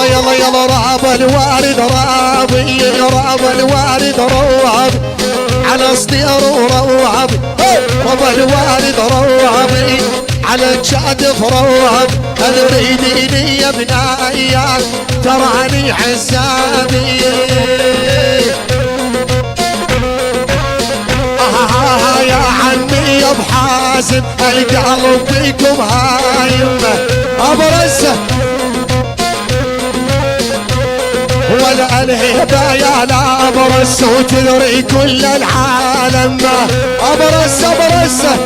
يلا يلا يلا راب الوارد رابي، راب الوارد روابي على صدير وروابي، راب الوارد روابي على الشادف روابي. تريديني يا بناياك تراني عزابي، يا عمي يا بحازم القلب بيكم هايم ابرزه ولا الهبه يا لا ابرز وتدري كل العالم ابرز ابرزه.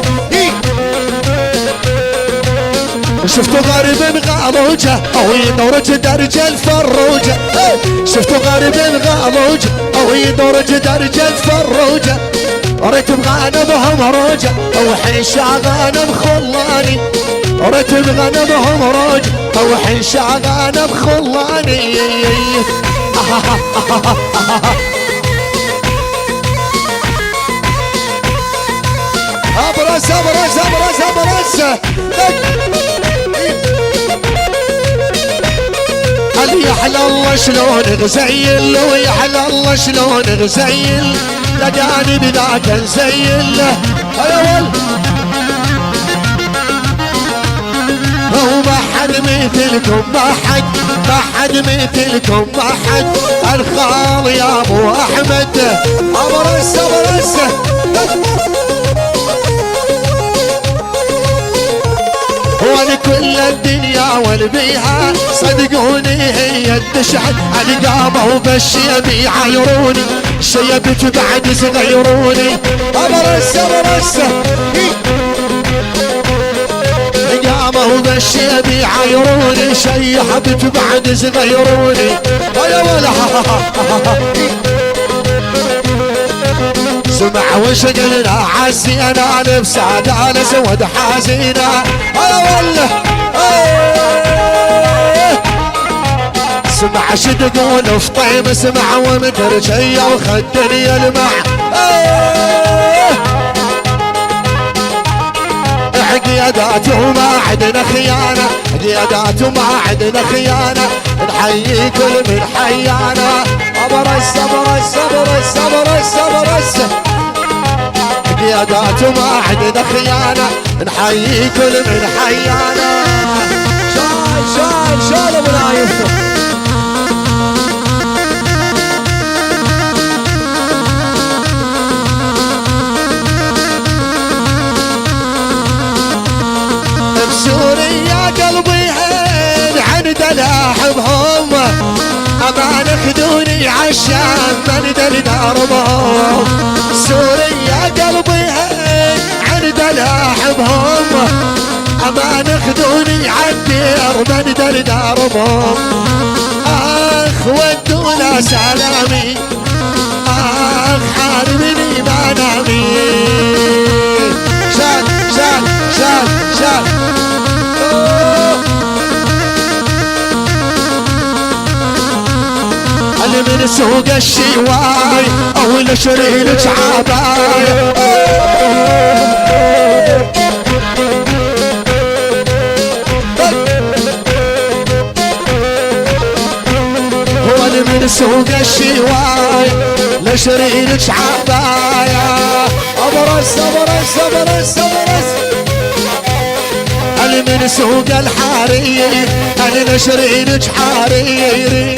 شفتوا غريب غالوجه او يدرج درج الفروجه، شفتوا غريب غالوجه او يدرج درج الفروجه. رتب غنمهم روجه او حيشا غنم خلاني، رتب غنمهم روجه او حيشا غنم خلاني. ابرز ابرز ابرز ابرز يحلى الله شلون غزيل ويحلى الله شلون غزيل لقاني بذاك نزيل الاول. وما حد مثلكم ما حد، ما حد مثلكم ما حد الخال يا ابو احمد ابرز ابرز. ولكل الدنيا والبيها صدقوني هي الدشعل القامة وبالشيب عيروني شيبت بعد صغيروني ابرز ابرز. قامة وبالشيب عيروني شيبت بعد صغيروني يا ولا سمع وشقلنا عزينا لبسانا لسود حزينا يا ولا. سمع شدقون في طيب سمع ومترجية وخدني المع قيادات وما عندنا خيانة، قيادات وما عندنا خيانة نحيي كل من حيانا ابرز ابرز ابرز ابرز ابرز. قيادات وما عندنا خيانة نحيي كل من حيانا. شاي شاي شاي ابو نايف بسوريا قلبي هين عند لاحبهم اما نخدوني عشان من دربهم. سوريا قلبي هين عند لاحبهم اما نخدوني عالدير من دربهم. اخ ودونا سلامي اخ حاربني ما نامي شال شال شال شال. من سوق الشواي او نشري لك عباية هو من سوق الشواي نشري لك عباية ابرز ابرز ابرز ابرز. من سوق الحرير انا نشري لك حريري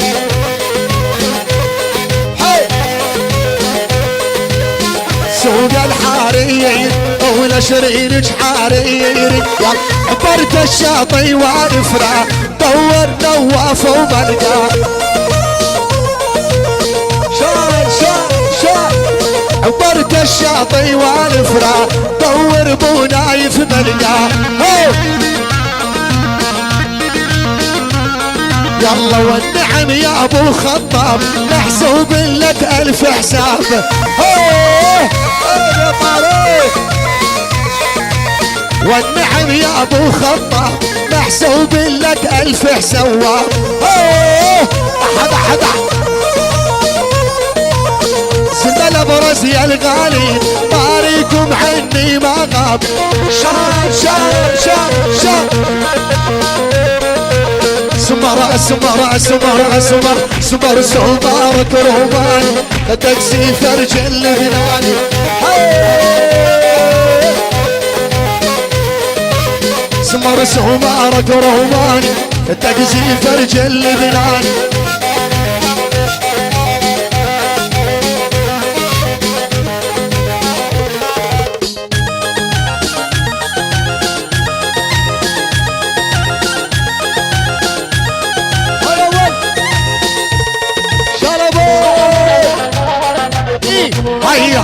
سوق الحرير ولا شريرك حريري. عبرت الشاطئ والفرا دور نواف وملقى شاي شاي شاي. عبرت الشاطئ والفرا دور بو نايف ملقى يلا والنعم يا ابو خطاب محسوب لك 1000 حساب. والنعم يا ابو خطاب محسوب لك 1000 حساب. احد احد سند الابرز يا الغالي طاريكم عني ما غاب شار شار شار شار. ثم اسمر اسمر اسمر اسمر سمر كروبان تكسي فرج اللبنان اسمر سمر كروبان تكسي فرج اللبنان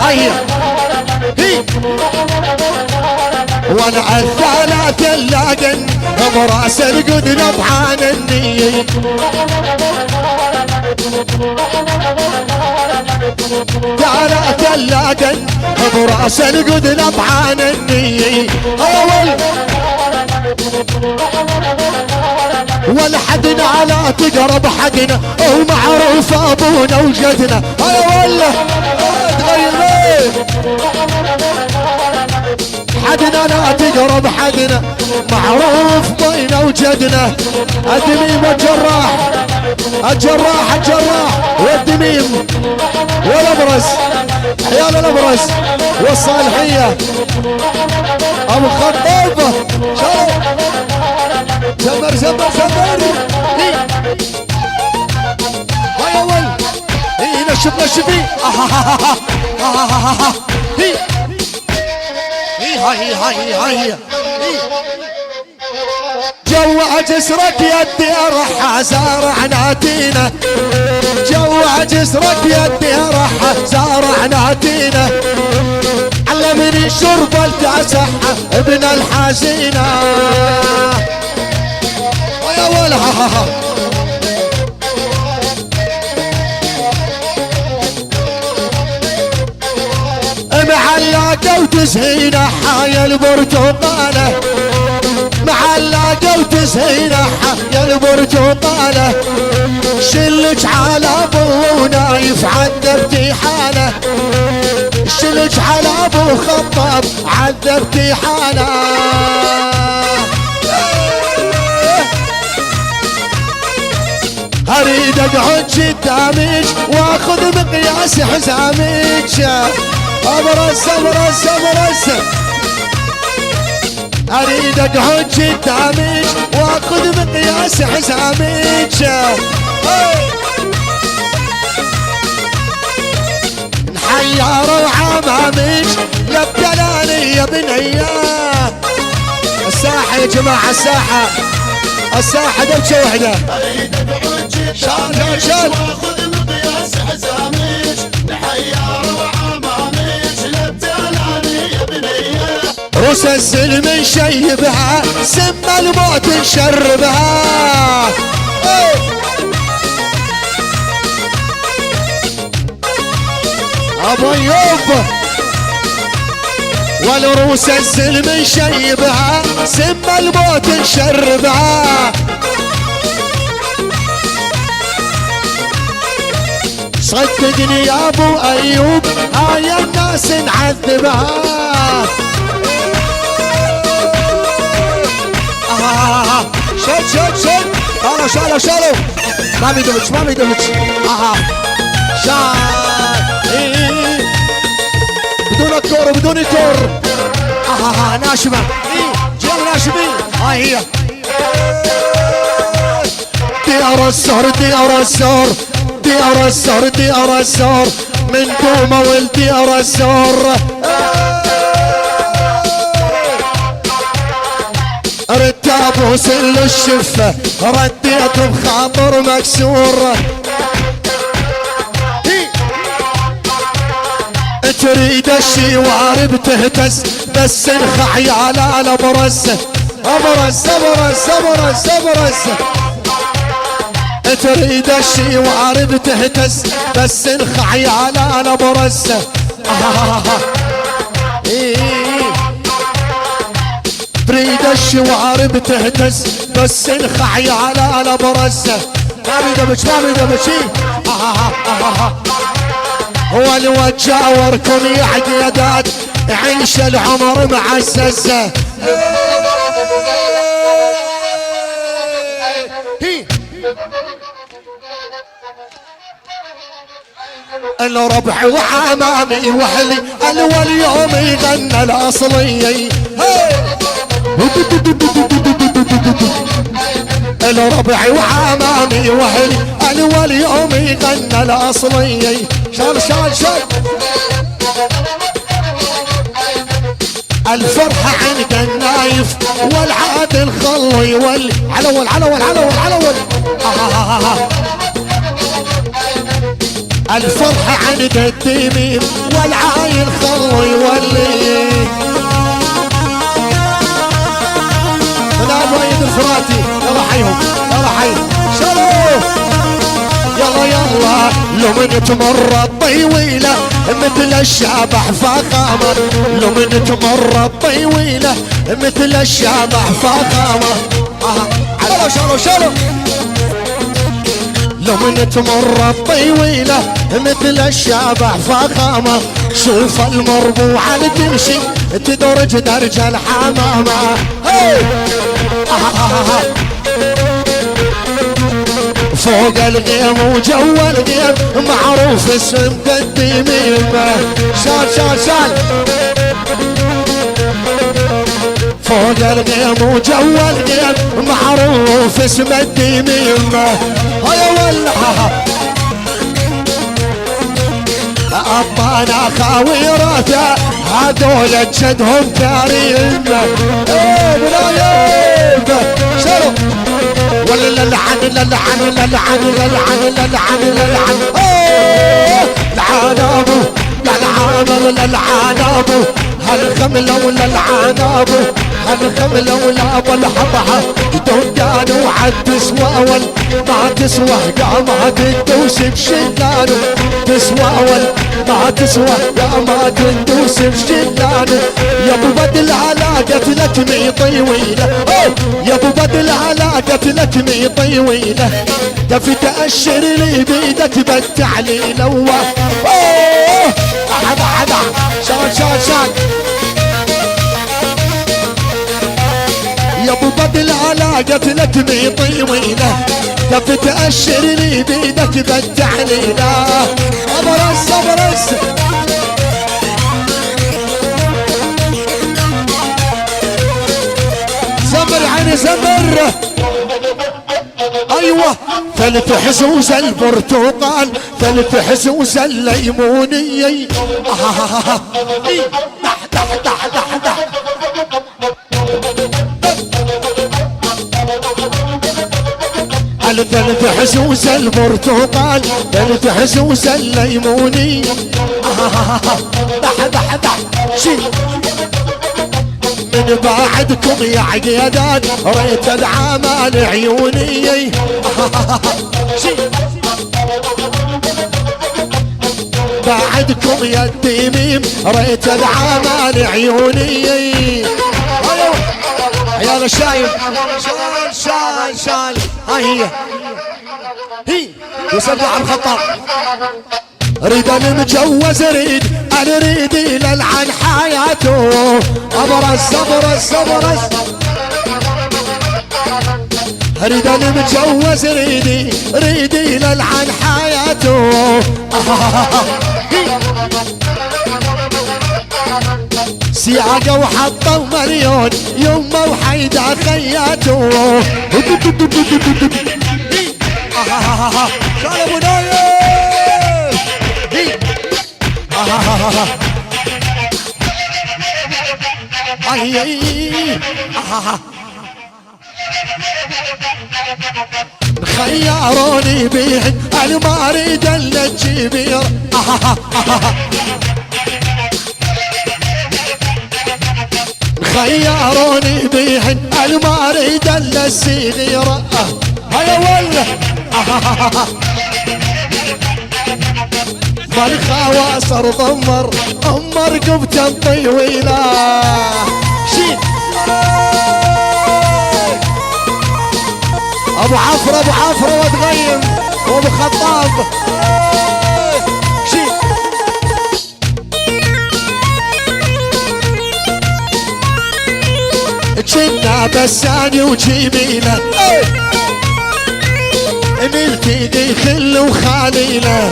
هيا وانا عالثلاث اللاقن براس القدن طحان النية ثلاث اللاقن براس القدن طحان النية والحدنا لا تقرب حدنا ومعروف ابونا وجدنا والله تغيرين حدنا لا تقرب حدنا معروف بينا وجدنا الدميم والجراح الجراح الجراح والدميم والابرز حيال الابرز والصالحيه ابو خطيبه زمر زمر زمر هاي اول نشف نشفي هاي هاي جوع جسرك يدي راح زارعناتينا جوع جسرك يدي راح زارعناتينا علمني شرب الكاسح ابن الحزينه يا ولا معلقة وتزهينة حايا البرتقالة معلقة وتزهينة حايا البرتقالة شلج على ابو نايف عذبتي حاله شلج على ابو خطاب عذبتي حاله اريد اقعد قدامك واخذ مقياس حزامك ابرز ابرز ابرز اريد اقعد قدامك واخذ مقياس حزامك نحير وعمامك لبدلاني يا بنيه الساحه يا جماعه الساحه الساحه دبشه وحده اريد اقعد شان شان واخذ مقياس حزامك نحير وعمامك لبدلاني يا بنيه روس السلم نشيبها سم الموت نشربها ابو ايوب والروس السلم نشيبها سم الموت نشربها صدقني يا ابو ايوب هاي الناس نعذبها شد شد شد شالوا شالوا شالوا ما بيدمج ما بيدمج شال بدون الدور بدون الدور ناشمه جيل ناشمين هاي هي ديار السهر ديار السهر ديار السهر ديار السهر من دومه والديار السهر رتاب وسل الشفه رديت بخاطر مكسور تريد الشوارب تهتز بس انخع يا لا برز ابرز ابرز ابرز ابرز تريد الشوارب تهتز بس انخع يا لا برز تريد الشوارب تهتز بس انخع يا لا برز ما بيدمج ما بيدمج هو الوجاوركم يا عقيدات عيش العمر معززه الربع وعمامي وحلي الاول يوم يغنى الاصلي. الربع وعمامي وحلي الاول يوم يغنى الاصلي. شال شال شال الفرحة عند النايف والعاد الخلي والعلول علول علول علول. الفرحة عند التميم والعايل خلي واللي لا وايد الفراتي. يلا حيهم يلا حي شلو يلا يلا لو من تمر الطويلة مثل الشبح فخامة. لو من تمر الطويلة مثل الشبح فخامة. شلو شلو شلو لو من تمر الطويلة مثل الشبح فخامة. شوف المربوعة اللي تمشي تدرج درج الحمامة. فوق الغيم وجوا الغيم معروف اسم التميم. شال شال شال فوق الغيم وجوا الغيم معروف اسم التميم. هيا والله أبانا خاويراته هذول جدهم كريم. بنايب شلو ولا للعن للعن للعن للعن للعن للعن العنابو للعامر للعنابو هالخملة ولا العنابو هالخملة ولا والحبحة دودان وعد تسوى ما تسوى يا ما تدوس بشلانو. تسوى ما تسوى يا ما تدوس بشلانو. يا ابو بدل علاقة لك مي طويلة. يا ابو بدل علاقة لك مي طويلة. دفي تأشر لي بيدك بالتعليل. عدا عدا شال شال شال يا ابو بدل علاقة لك مي طويلة. دفي تأشر لي بيدك بالتعليل. ابرز ابرز زمر عيني زمر. ايوه ثلث حزوز البرتقال ثلث حزوز الليموني. دح دح دح دح دح ثلث حزوز البرتقال ثلث حزوز الليموني. دح دح دح شي من بعدكم يا عقيدان ريت العمال عيوني. بعدكم يا التميم ريت العمال عيوني. عيال الشايب شال شال شال. هاي هي يسبع على الخطاب. ريد المجوز ريد انا ريدي للعن حياته. ابرز ابرز ابرز ريد المجوز ريدي ريدي للعن حياته. سياقه وحطوا مليون يمه وحيده خياته. شال ابو نايف خيروني بيهن انا ما اريد الا الجبير. خيروني بيهن انا ما اريد الا الصغيرة. هيا والله مالخواصر ضمر رقبته طويلة. شيل ابو عفرة ابو عفرة وتغيم وابو خطاب. شيل جنة بساني وجميلة. نلتقي خل وخليله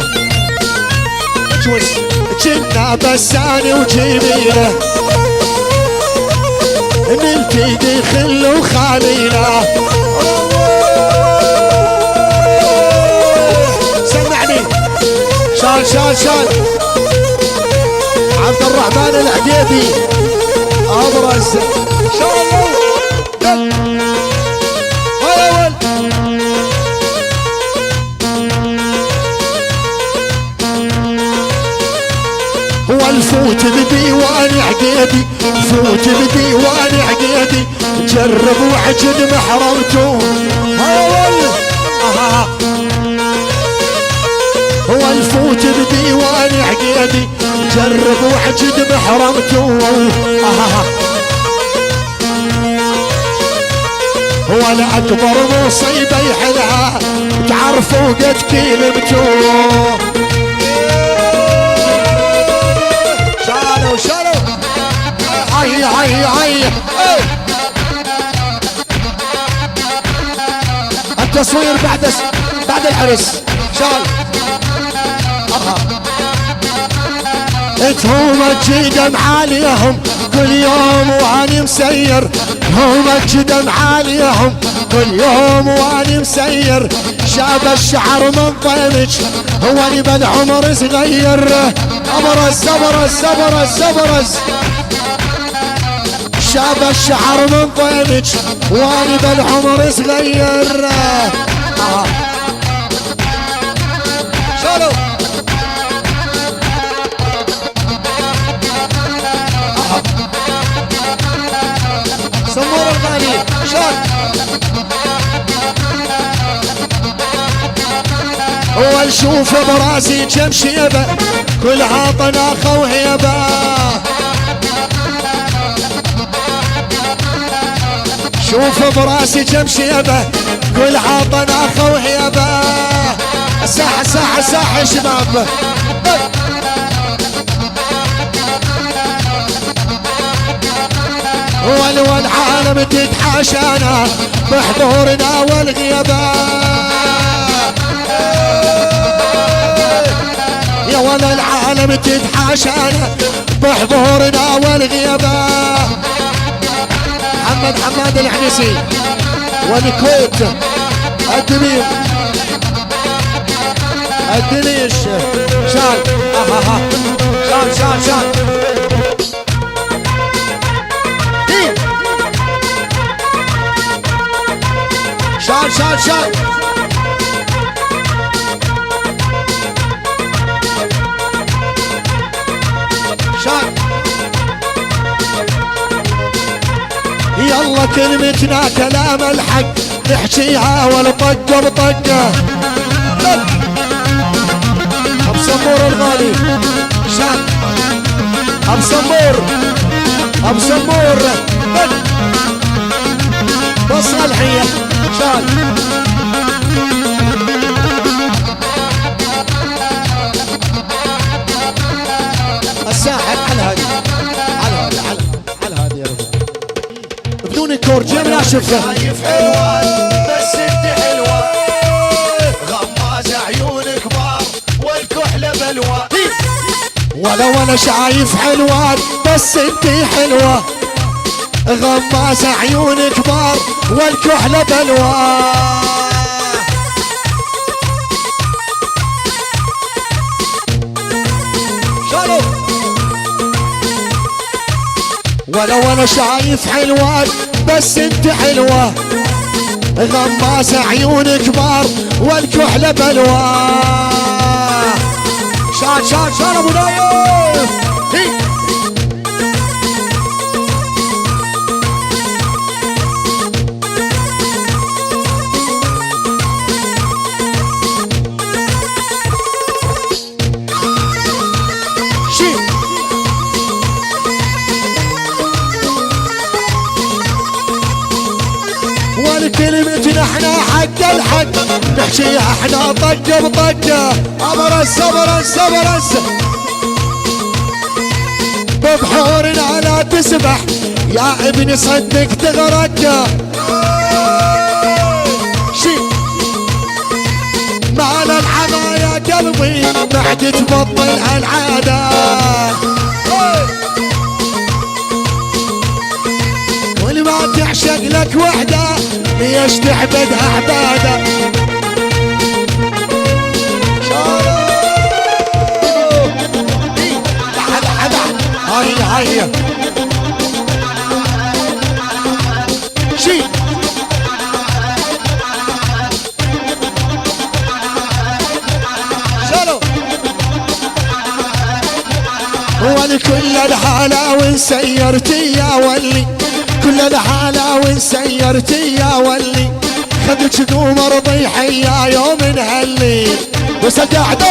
جنا بساني وجميله نلتقي خل وخليله سمعني شال عبد الرحمن العقيبي ابرز شال والفوت بديوان عقيدي فوت بديوان عقيدي جرب وعجد محرمته والفوت بديوان عقيدي جرب وعجد محرمته ولا اكبر مصيبه يحلها تعرفوا قد كلمته شالوا هاي التصوير بعد العرس شال هم الجدم عليهم كل يوم واني مسير هم الجدم عليهم كل يوم واني مسير شاب الشعر من طينج هو اللي بالعمر صغير ابرز شاب الشعر من طينج واني بالعمر صغير شالو سمور الغالي شال هو نشوف براسي كم شيبه كلها طناخه وهيبه شوف براسي كم شيبه كلها طناخه وهيبه الساحه يا شباب والعالم تتحاشانا بحضورنا والغيابة يا ولا العالم تتحاشانا بحضورنا والغيابة حماد العنيسي والكويت الدمير الدنيش شال شال شال يلا كلمتنا كلام الحق نحكيها والطقة بطقة ابو سمور الغالي شال ابو سمور بص الحية شال الساحل على هذه يا رب بدون كورجي لا شفه شايف حلوة بس انت حلوة غماز عيون كبار والكحلة بلوى ولا انا شايف حلوان بس انت حلوة غماز عيون كبار والكحلة بلوى شالو ولا انا شايف حلوان بس انت حلوة غماز عيون كبار والكحلة بلوى شال ابو نايف والكلمة احنا حق الحق نحكيها احنا طقة بطقة ابرز ببحورنا لا تسبح يا ابني صدق تغرق يومي ما عاد تبطل هالعادة. كل ما تعشق لك وحدة ليش تعبدها عبادة. هيا شي شالو هو لكل الحالة وانسيرتي يا ولي، كل الحالة وانسيرتي يا ولي، خدك قوم ارضي حيا يوم نهلي. بس قاعد